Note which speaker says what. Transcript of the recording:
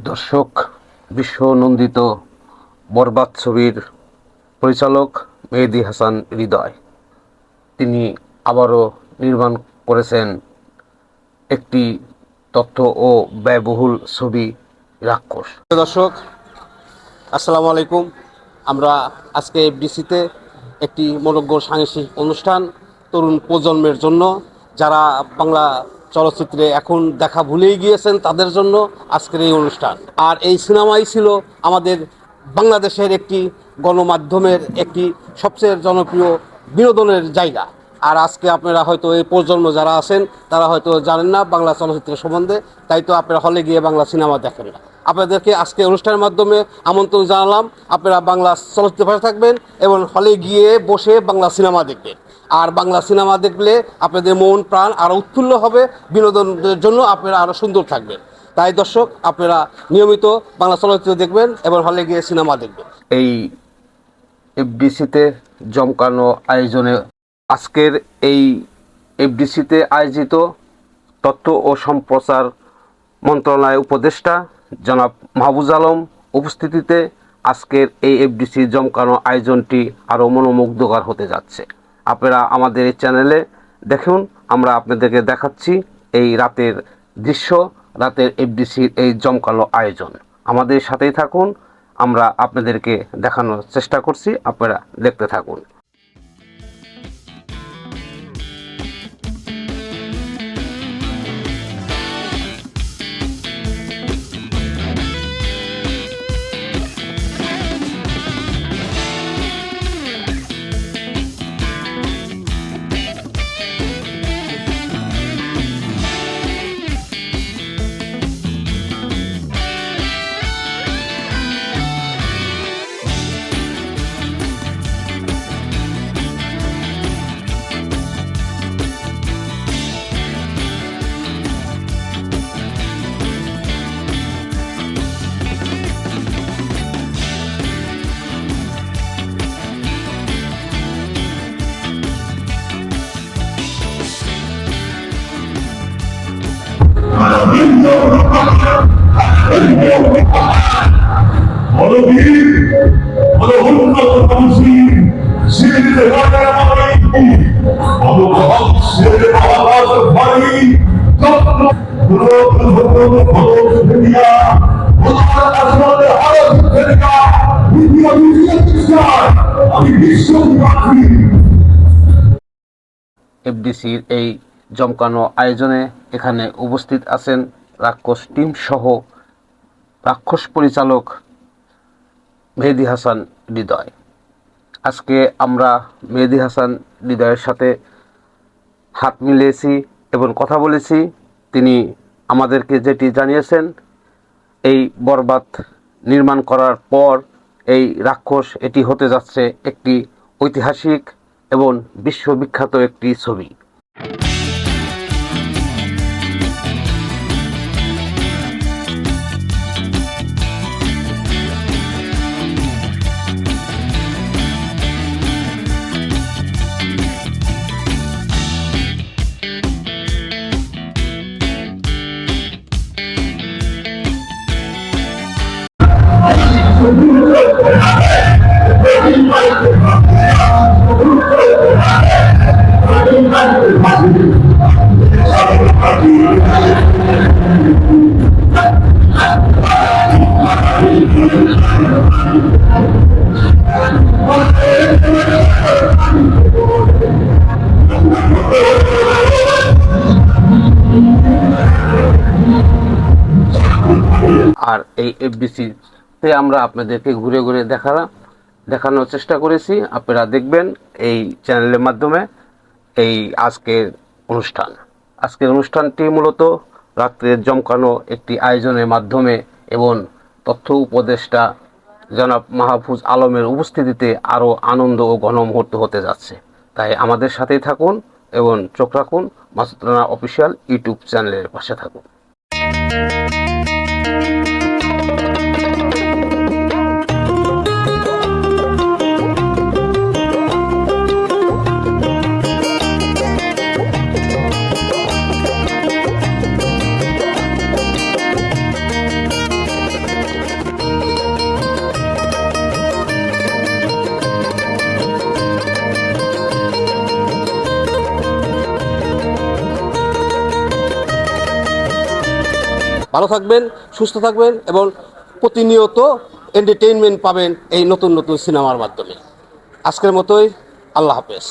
Speaker 1: দর্শক, বিশ্বনন্দিত বরবাদ ছবির পরিচালক মেহেদী হাসান হৃদয় তিনি আবারও নির্মাণ করেছেন একটি তথ্য ও ব্যয়বহুল ছবি রাক্ষস।
Speaker 2: দর্শক, আসসালামু আলাইকুম। আমরা আজকে এফডিসিতে একটি মনোজ্ঞ সাংস্কৃতিক অনুষ্ঠান তরুণ প্রজন্মের জন্য, যারা বাংলা চলচ্চিত্রে এখন দেখা ভুলেই গিয়েছেন তাদের জন্য আজকের এই অনুষ্ঠান। আর এই সিনেমাই ছিল আমাদের বাংলাদেশের একটি গণমাধ্যমের একটি সবচেয়ে জনপ্রিয় বিনোদনের জায়গা। আর আজকে আপনারা হয়তো এই প্রজন্ম যারা আছেন তারা হয়তো জানেন না বাংলা চলচ্চিত্রের সম্বন্ধে, তাই তো আপনারা হলে গিয়ে বাংলা সিনেমা দেখেন না। আপনাদেরকে আজকে অনুষ্ঠানের মাধ্যমে আমন্ত্রণ জানালাম, আপনারা বাংলা চলচ্চিত্রের পাশে থাকবেন এবং হলে গিয়ে বসে বাংলা সিনেমা দেখবেন। আর বাংলা সিনেমা দেখলে আপনাদের মন প্রাণ আরও উৎফুল্ল হবে, বিনোদনের জন্য আপনারা আরও সুন্দর থাকবেন। তাই দর্শক, আপনারা নিয়মিত বাংলা চলচ্চিত্র দেখবেন এবং হলে গিয়ে সিনেমা দেখবেন।
Speaker 1: এই এফডিসিতে জমকানো আয়োজনে আজকের এই এফডিসিতে আয়োজিত তথ্য ও সম্প্রচার মন্ত্রণালয়ের উপদেষ্টা জনাব মাহফুজ আলম উপস্থিতিতে আজকের এই এফডিসি জমকানো আয়োজনটি আরও মনোমুগ্ধকর হতে যাচ্ছে। আপনারা আমাদের এই চ্যানেলে দেখুন, আমরা আপনাদেরকে দেখাচ্ছি এই রাতের দৃশ্য, রাতের এফডিসির এই জমকালো আয়োজন। আমাদের সাথেই থাকুন, আমরা আপনাদেরকে দেখানোর চেষ্টা করছি, আপনারা দেখতে থাকুন। এফডিসির এই জমকানো আয়োজনে এখানে উপস্থিত আছেন রাক্ষস টিম সহ রাক্ষস পরিচালক মেহেদী হাসান হৃদয়। আজকে আমরা মেহেদী হাসান হৃদয়ের সাথে হাত মিলিয়েছি এবং কথা বলেছি। তিনি আমাদেরকে যেটি জানিয়েছেন, এই বরবাদ নির্মাণ করার পর এই রাক্ষস এটি হতে যাচ্ছে একটি ঐতিহাসিক এবং বিশ্ববিখ্যাত একটি ছবি। আর এই এফডিসিতে আমরা আপনাদেরকে ঘুরে ঘুরে দেখানোর চেষ্টা করেছি। আপনারা দেখবেন এই চ্যানেলের মাধ্যমে এই আজকের অনুষ্ঠানটি মূলত রাত্রের জমকানো একটি আয়োজনের মাধ্যমে এবং তথ্য উপদেষ্টা জনাব মাহফুজ আলমের উপস্থিতিতে আরও আনন্দ ও ঘনমুহূর্ত হতে যাচ্ছে। তাই আমাদের সাথেই থাকুন এবং চোখ রাখুন মাসুদ রানা অফিসিয়াল ইউটিউব চ্যানেলের পাশে থাকুন।
Speaker 2: ভালো থাকবেন, সুস্থ থাকবেন এবং প্রতিনিয়ত এন্টারটেইনমেন্ট পাবেন এই নতুন নতুন সিনেমার মাধ্যমে। আজকের মতোই আল্লাহ হাফেজ।